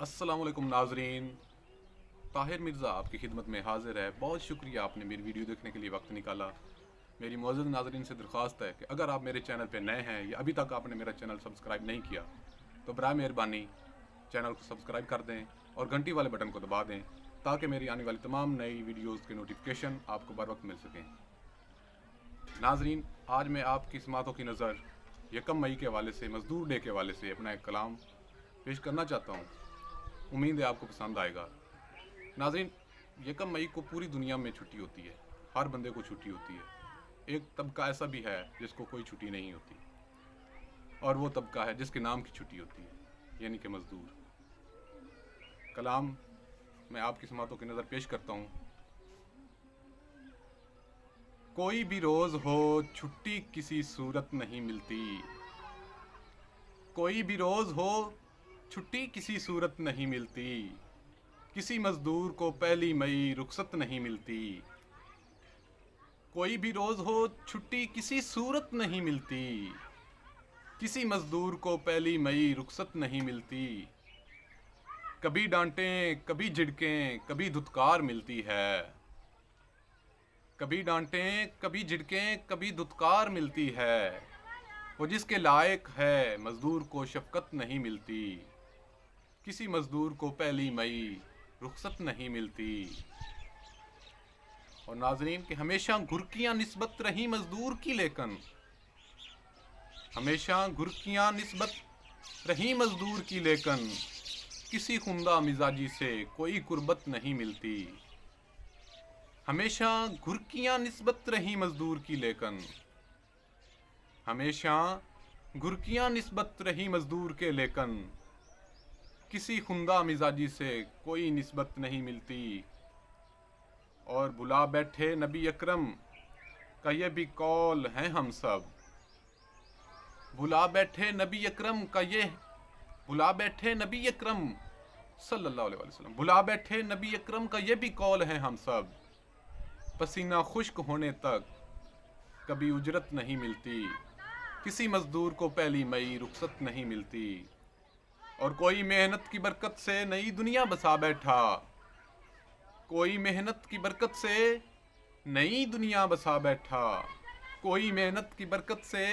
अस्सलाम वालेकुम नाजरीन। ताहिर मिर्ज़ा आपकी खिदमत में हाजिर है। बहुत शुक्रिया आपने मेरी वीडियो देखने के लिए वक्त निकाला। मेरी मुअज़्ज़ज़ नाजरीन से दरख्वास्त है कि अगर आप मेरे चैनल पर नए हैं या अभी तक आपने मेरा चैनल सब्सक्राइब नहीं किया तो बराए मेहरबानी चैनल को सब्सक्राइब कर दें और घंटी वाले बटन को दबा दें ताकि मेरी आने वाली तमाम नई वीडियोज़ के नोटिफिकेशन आपको बर वक्त मिल सकें। नाजरीन, आज मैं आपकी समातों की नज़र यकम मई के हवाले से, मज़दूर डे के हवाले से अपना एक कलाम पेश करना चाहता हूँ। उम्मीद है आपको पसंद आएगा। नाज़रीन, यकम मई को पूरी दुनिया में छुट्टी होती है, हर बंदे को छुट्टी होती है। एक तबका ऐसा भी है जिसको कोई छुट्टी नहीं होती, और वो तबका है जिसके नाम की छुट्टी होती है, यानी कि मज़दूर। कलाम मैं आपकी समातों की नज़र पेश करता हूँ। कोई भी रोज़ हो छुट्टी किसी सूरत नहीं मिलती, कोई भी रोज़ हो छुट्टी किसी सूरत नहीं मिलती, किसी मज़दूर को पहली मई रुखसत नहीं मिलती। कोई भी रोज़ हो छुट्टी किसी सूरत नहीं मिलती, किसी मज़दूर को पहली मई रुखसत नहीं मिलती। कभी डांटें कभी झिड़कें कभी धुतकार मिलती है, कभी डांटें कभी झिड़कें कभी धुतकार मिलती है। वो जिसके लायक है मज़दूर को शफ़क़त नहीं मिलती, किसी मज़दूर को पहली मई रुखसत नहीं मिलती। और नाज़रीन कि हमेशा घुर्कियाँ निस्बत रही मज़दूर की, लेकिन हमेशा घुर्कियाँ निस्बत रही मज़दूर की, लेकिन किसी खुंदा मिजाजी से कोई कुर्बत नहीं मिलती। हमेशा घुर्कियाँ निस्बत रही मज़दूर की, लेकिन हमेशा घुर्कियाँ निस्बत रही मज़दूर के, लेकिन किसी खुंदा मिजाजी से कोई निस्बत नहीं मिलती। और बुला बैठे नबी अकरम का ये भी कौल है हम सब, बुला बैठे नबी अकरम का ये, बुला बैठे नबी अकरम सल्लल्लाहु अलैहि वसल्लम, बुला बैठे नबी अकरम का ये भी कौल है हम सब। पसीना खुश्क होने तक कभी उजरत नहीं मिलती, किसी मज़दूर को पहली मई रुखसत नहीं मिलती। और कोई मेहनत की बरकत से नई दुनिया बसा बैठा, कोई मेहनत की बरकत से नई दुनिया बसा बैठा, कोई मेहनत की बरकत से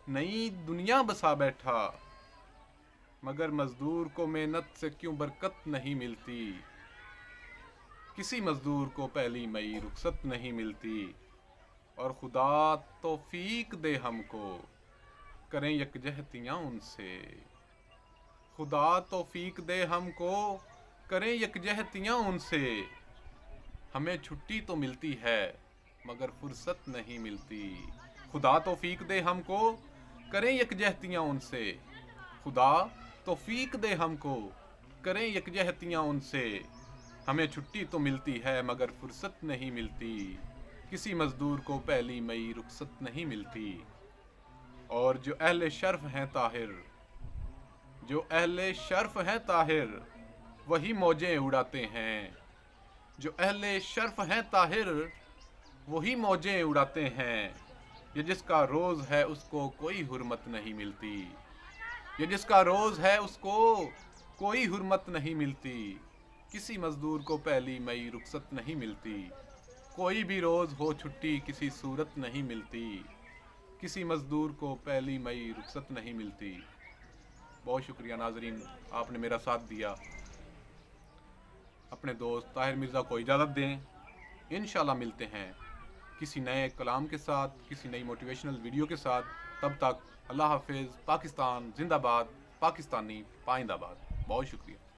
नई दुनिया बसा बैठा। मगर मज़दूर को मेहनत से क्यों बरकत नहीं मिलती, किसी मज़दूर को पहली मई रुखसत नहीं मिलती। और खुदा तौफीक दे हमको करें यकजहतियाँ उनसे, खुदा तौफीक दे हमको करें यकजहतियाँ उनसे। हमें छुट्टी तो मिलती है मगर फुर्सत नहीं मिलती, खुदा तौफीक दे हमको करें यकजहतियाँ उनसे, खुदा तौफीक दे हमको करें यकजहतियाँ उनसे। हमें छुट्टी तो मिलती है मगर फुर्सत नहीं मिलती, किसी मज़दूर को पहली मई रुखसत नहीं मिलती। और जो अहले शर्फ हैं ताहिर, जो अहले शर्फ हैं ताहिर वही मौजें उड़ाते हैं, जो अहले शर्फ हैं ताहिर वही मौजें उड़ाते हैं। ये जिसका रोज़ है उसको कोई हुर्मत नहीं मिलती, ये जिसका रोज़ है उसको कोई हुर्मत नहीं मिलती, किसी मज़दूर को पहली मई रुखसत नहीं मिलती। कोई भी रोज़ हो छुट्टी किसी सूरत नहीं मिलती, किसी मज़दूर को पहली मई रुखसत नहीं मिलती। बहुत शुक्रिया नाजरीन, आपने मेरा साथ दिया। अपने दोस्त ताहिर मिर्ज़ा को इजाज़त दें। इंशाल्लाह मिलते हैं किसी नए कलाम के साथ, किसी नई मोटिवेशनल वीडियो के साथ। तब तक अल्लाह हाफिज़। पाकिस्तान जिंदाबाद, पाकिस्तानी पाइंदाबाद। बहुत शुक्रिया।